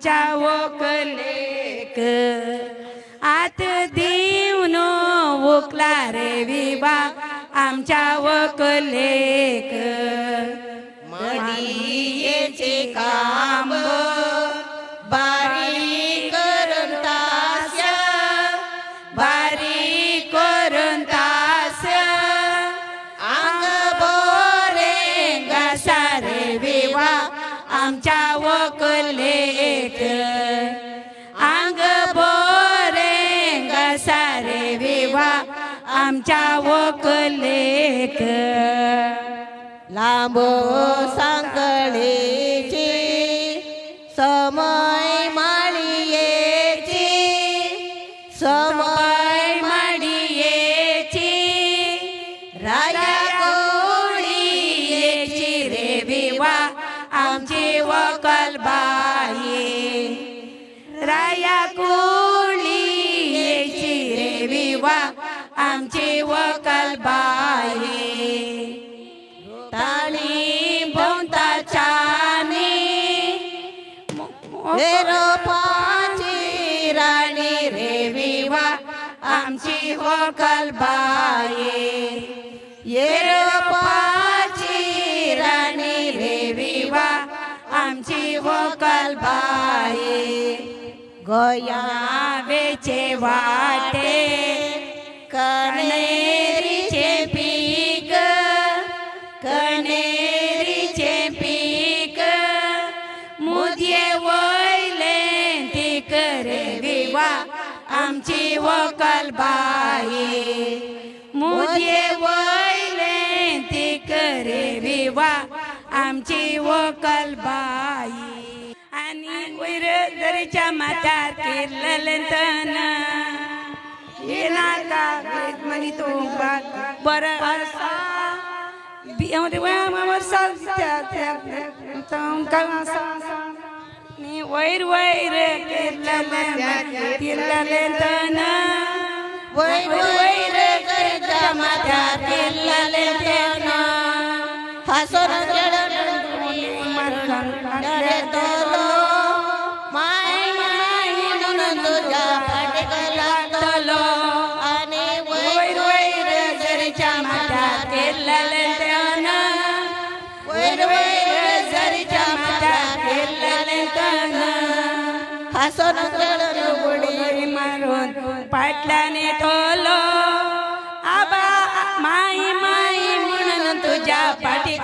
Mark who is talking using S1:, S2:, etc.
S1: आमच्या वकलेक आत दिवनो वकला रे विवा आमच्या वकलेक
S2: मडीयेचे काम बारी करून तास्या
S1: बारी करून तास
S2: अंग बोरे
S1: सारे विवा आमच्या वकलेक अंग बोरे सारे विवा आमच्या वकलेक
S2: लांब सांकळेची समय माळीयेची
S1: समय माडीयेची राया कोळीयेची रे विवा आमची वकल बाई राया कोळीयेची रे विवा आमची वकल बाई ताणी भोवताच्यानी
S2: रोपाची राणी
S1: रे विवा आमची वकल बाई येरोपाची राणी रे विवा आमची वकल बाई गोयावेचे वाटे कणेरीचे पीक कणेरीचे पीक मुदये वयले तीक रे विवा आमची वकल बाई मुदये वयले तीक रे विवा आमची वकल बाई आणि वयर दरेच्या माथ्यार केलें येनाका मनी तो बरं आसा वैर वैर वैर
S2: हसून
S1: माय माय म्हणून तुझ्या लागतलो
S2: आणि
S1: वैर वैर जरीच्या माथ्यार केलें वैर वैर जरीच्या माथ्यार केलें
S2: हसून
S1: बुडी मारून पाटल्याने तोलो आबा माई माई म्हणून तुझ्या पाठीक